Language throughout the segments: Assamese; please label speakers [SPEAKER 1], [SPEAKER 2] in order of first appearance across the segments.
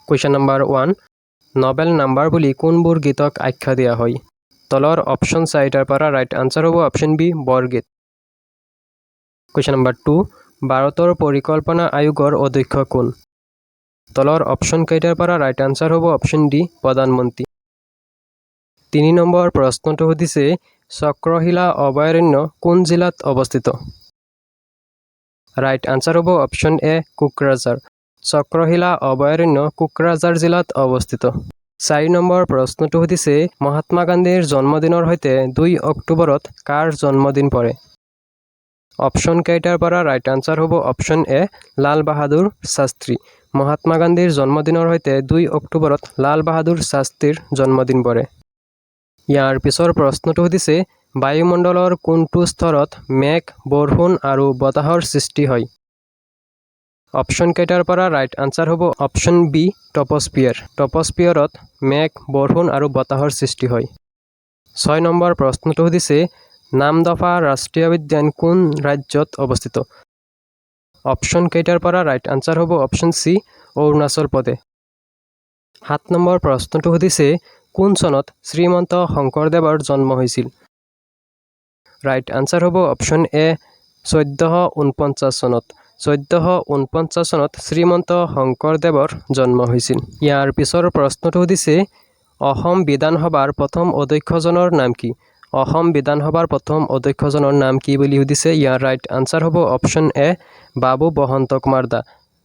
[SPEAKER 1] কুৱেশ্যন নম্বৰ 1 নবেল নাম্বাৰ বুলি কোনবোৰ গীতক আখ্যা দিয়া হয় তলৰ অপশ্যন 4টাৰ পৰা ৰাইট আনসাৰ হ'ব অপশ্যন বি বৰগীত কুৱেশ্যন নম্বৰ 2 ভাৰতৰ পৰিকল্পনা আয়োগৰ অধ্যক্ষ কোন তলৰ অপশ্যন কেইটাৰ পৰা ৰাইট আনসাৰ হ'ব অপশ্যন ডি প্ৰধানমন্ত্ৰী 3 নম্বৰ প্ৰশ্নটো সুধিছে চক্ৰশিলা অভয়াৰণ্য কোন জিলাত অৱস্থিত ৰাইট আনসাৰ হ'ব অপশ্যন এ কোকৰাঝাৰ চক্ৰশিলা অভয়াৰণ্য কোকৰাঝাৰ জিলাত অৱস্থিত 4 নম্বৰ প্ৰশ্নটো সুধিছে মহাত্মা গান্ধীৰ জন্মদিনৰ সৈতে 2 অক্টোবৰত কাৰ জন্মদিন পৰে অপশ্যন কেইটাৰ পৰা ৰাইট আনসাৰ হ'ব অপশ্যন এ লাল বাহাদুৰ শাস্ত্ৰী মহাত্মা গান্ধীৰ জন্মদিনৰ সৈতে 2 অক্টোবৰত লাল বাহাদুৰ শাস্ত্ৰীৰ জন্মদিন পৰে ইয়াৰ পিছৰ প্ৰশ্নটো সুধিছে বায়ুমণ্ডলৰ কোনটো স্তৰত মেঘ বৰষুণ আৰু বতাহৰ সৃষ্টি হয় অপশ্যন কেইটাৰ পৰা ৰাইট আনসাৰ হ'ব অপশ্যন বি টপস্ফিয়াৰত মেঘ বৰষুণ আৰু বতাহৰ সৃষ্টি হয় 6 নম্বৰ প্ৰশ্নটো সুধিছে নামদফা ৰাষ্ট্ৰীয় উদ্যান কোন ৰাজ্যত অৱস্থিত অপশ্যন কেইটাৰ পৰা ৰাইট আনসাৰ হ'ব অপশ্যন সি অৰুণাচল প্ৰদেশ 7 নম্বৰ প্ৰশ্নটো সুধিছে কোন চনত শ্ৰীমন্ত শংকৰদেৱৰ জন্ম হৈছিল ৰাইট আনসাৰ হ'ব অপশ্যন এ 1449 চনত 1449 চনত শ্ৰীমন্ত শংকৰদেৱৰ জন্ম হৈছিল ইয়াৰ পিছৰ প্ৰশ্নটো সুধিছে অসম বিধানসভাৰ প্ৰথম অধ্যক্ষজনৰ নাম কি অসম বিধানসভাৰ প্ৰথম অধ্যক্ষজনৰ নাম কি বুলি সুধিছে ইয়াৰ ৰাইট আনসাৰ হ'ব অপশ্যন এ বাবু বসন্ত কুমাৰ দা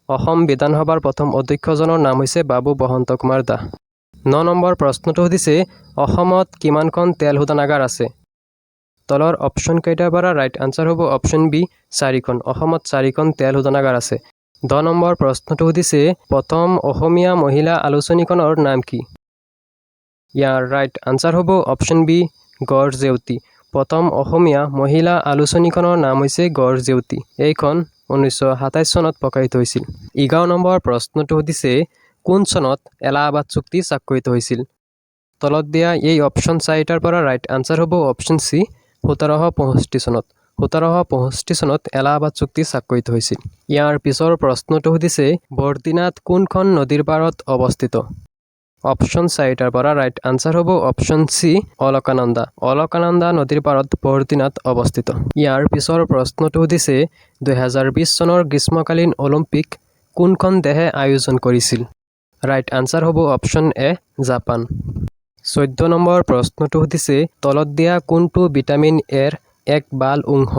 [SPEAKER 1] অসম বিধানসভাৰ প্ৰথম অধ্যক্ষজনৰ নাম হৈছে বাবু বসন্ত কুমাৰ দা 9 নম্বৰ প্ৰশ্নটো সুধিছে অসমত কিমানখন তেল শোধনাগাৰ আছে তলৰ অপশ্যন কেইটাৰ পৰা ৰাইট আনসাৰ হ'ব অপশ্যন বি 4খন অসমত 4খন তেল শোধনাগাৰ আছে 10 নম্বৰ প্ৰশ্নটো সুধিছে প্ৰথম অসমীয়া মহিলা আলোচনীখনৰ নাম কি ইয়াৰ ৰাইট আনসাৰ হ'ব অপশ্যন বি গড় জেউতি প্ৰথম অসমীয়া মহিলা আলোচনীখনৰ নাম হৈছে গড় জেউতি এইখন 1927 চনত প্ৰকাশিত হৈছিল 11 নম্বৰ প্ৰশ্নটো সুধিছে কোন চনত এলাহাবাদ চুক্তি স্বাক্ষৰিত হৈছিল তলত দিয়া এই অপশ্যন 4টাৰ পৰা ৰাইট আনসাৰ হ'ব অপশ্যন সি 1765 চনত 1765 চনত এলাহাবাদ চুক্তি স্বাক্ষৰিত হৈছিল ইয়াৰ পিছৰ প্ৰশ্নটো সুধিছে বৰ্দিনাথ কোনখন নদীৰ পাৰত অৱস্থিত অপশ্যন 4টাৰ পৰা ৰাইট আনসাৰ হ'ব অপশ্যন সি অলকানন্দা নদীৰ পাৰত বৰ্দিনাথ অৱস্থিত ইয়াৰ পিছৰ প্ৰশ্নটো সুধিছে 2020 চনৰ গ্ৰীষ্মকালীন অলিম্পিক কোনখন দেশে আয়োজন কৰিছিল ৰাইট আনসাৰ হ'ব অপশ্যন এ জাপান 14 নম্বৰ প্ৰশ্নটো সুধিছে তলত দিয়া কোনটো ভিটামিন এৰ এক বাল অংশ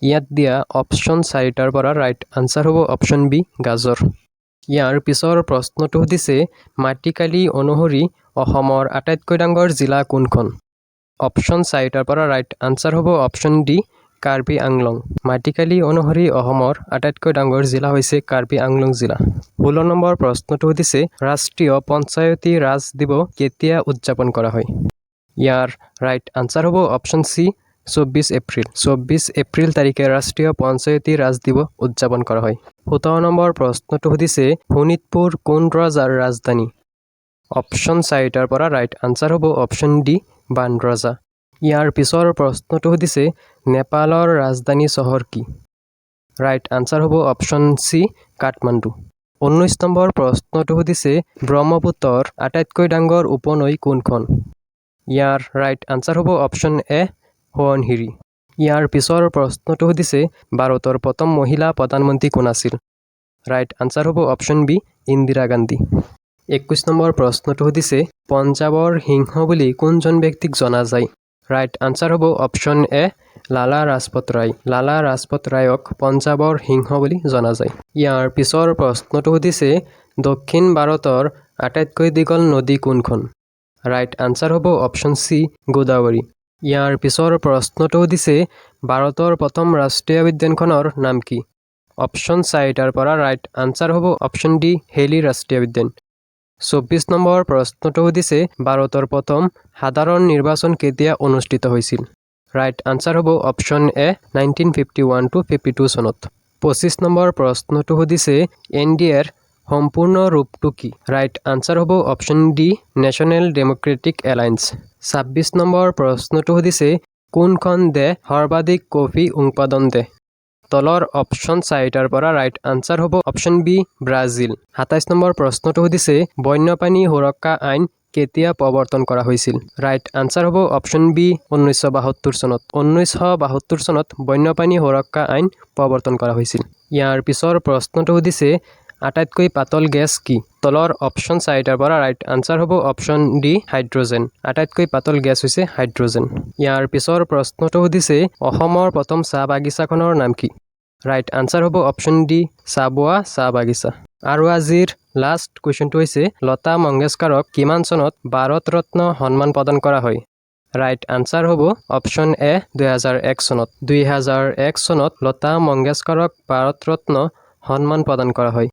[SPEAKER 1] ইয়াত দিয়া অপশ্যন 4টাৰ পৰা ৰাইট আনসাৰ হ'ব অপশ্যন বি গাজৰ ইয়াৰ পিছৰ প্ৰশ্নটো সুধিছে মাটিকালি অনুসৰি অসমৰ আটাইতকৈ ডাঙৰ জিলা কোনখন অপশ্যন 4টাৰ পৰা ৰাইট আনসাৰ হ'ব অপশ্যন ডি কাৰ্বি আংলং মাটিকালি অনুসৰি অসমৰ আটাইতকৈ ডাঙৰ জিলা হৈছে কাৰ্বি আংলং জিলা 16 নম্বৰ প্ৰশ্নটো সুধিছে ৰাষ্ট্ৰীয় পঞ্চায়তী ৰাজ দিৱস কেতিয়া উদযাপন কৰা হয় ইয়াৰ ৰাইট আনসাৰ হ'ব অপশ্যন সি 24 এপ্ৰিল তাৰিখে ৰাষ্ট্ৰীয় পঞ্চায়তী ৰাজ দিৱস উদযাপন কৰা হয় 17 নম্বৰ প্ৰশ্নটো সুধিছে শোণিতপুৰ কোন ৰজাৰ ৰাজধানী অপশ্যন 4টাৰ পৰা ৰাইট আনসাৰ হ'ব অপশ্যন ডি বান ৰজা ইয়াৰ পিছৰ প্ৰশ্নটো সুধিছে নেপালৰ ৰাজধানী চহৰ কি ৰাইট আনসাৰ হ'ব অপশ্যন সি কাঠমাণ্ডু 19 নম্বৰ প্ৰশ্নটো সুধিছে ব্ৰহ্মপুত্ৰৰ আটাইতকৈ ডাঙৰ উপনৈ কোনখন ইয়াৰ ৰাইট আনসাৰ হ'ব অপশ্যন এ সোৱণশিৰি ইয়াৰ পিছৰ প্ৰশ্নটো সুধিছে ভাৰতৰ প্ৰথম মহিলা প্ৰধানমন্ত্ৰী কোন আছিল ৰাইট আনসাৰ হ'ব option B Indira Gandhi 21 number প্ৰশ্নটো সুধিছে পঞ্জাৱৰ সিংহ বুলি কোনজন ব্যক্তিক জনা যায় ৰাইট আনসাৰ হ'ব অপশ্যন এ লালা ৰাজপথ ৰায়ক পঞ্জাৱৰ সিংহ বুলি জনা যায় ইয়াৰ পিছৰ প্ৰশ্নটো সুধিছে দক্ষিণ ভাৰতৰ আটাইতকৈ দীঘল নদী কোনখন ৰাইট আনসাৰ হ'ব অপশ্যন সি গোদাৱৰী ইয়াৰ পিছৰ প্ৰশ্নটো সুধিছে ভাৰতৰ প্ৰথম ৰাষ্ট্ৰীয় উদ্যানখনৰ নাম কি অপশ্যন 4টাৰ পৰা ৰাইট আনসাৰ হ'ব অপশ্যন ডি হেলি ৰাষ্ট্ৰীয় উদ্যান 24 নম্বৰ প্ৰশ্নটো সুধিছে ভাৰতৰ প্ৰথম সাধাৰণ নিৰ্বাচন কেতিয়া অনুষ্ঠিত হৈছিল ৰাইট আনসাৰ হ'ব অপশ্যন এ 1951-52 চনত 25 নম্বৰ প্ৰশ্নটো সুধিছে NDAৰ সম্পূৰ্ণ ৰূপটো কি ৰাইট আনসাৰ হ'ব option D national democratic alliance 26 number প্ৰশ্নটো সুধিছে কোনখন দেশ সৰ্বাধিক কফি উৎপাদন দেশ তলৰ অপশ্যন 4টাৰ পৰা ৰাইট আনচাৰ হ'ব অপশ্যন বি ব্ৰাজিল। 27 নম্বৰ প্ৰশ্নটো সুধিছে বন্যপ্ৰাণী সুৰক্ষা আইন কেতিয়া প্ৰৱৰ্তন কৰা হৈছিল? ৰাইট আনচাৰ হ'ব অপশ্যন বি 1972 চনত। 1972 চনত বন্যপ্ৰাণী সুৰক্ষা আইন প্ৰৱৰ্তন কৰা হৈছিল। ইয়াৰ পিছৰ প্ৰশ্নটো সুধিছে আটাইতকৈ পাতল গেছ কি? তলৰ অপশ্যন 4টাৰ পৰা ৰাইট আনচাৰ হ'ব অপশ্যন ডি হাইড্ৰজেন। আটাইতকৈ পাতল গেছ হৈছে হাইড্ৰজেন। ইয়াৰ পিছৰ প্ৰশ্নটো সুধিছে অসমৰ প্ৰথম চাহ বাগিচাখনৰ নাম কি? ৰাইট আনচাৰ হ'ব অপশ্যন ডি চাবুৱা চাহ বাগিচা। আৰু আজিৰ লাষ্ট কুৱেশ্যনটো হৈছে লতা মংগেশকাৰক কিমান চনত ভাৰত ৰত্ন সন্মান প্ৰদান কৰা হয়? ৰাইট আনচাৰ হ'ব অপশ্যন এ 2001 চনত। 2001 চনত লতা মংগেশকাৰক ভাৰত ৰত্ন সন্মান প্ৰদান কৰা হয়।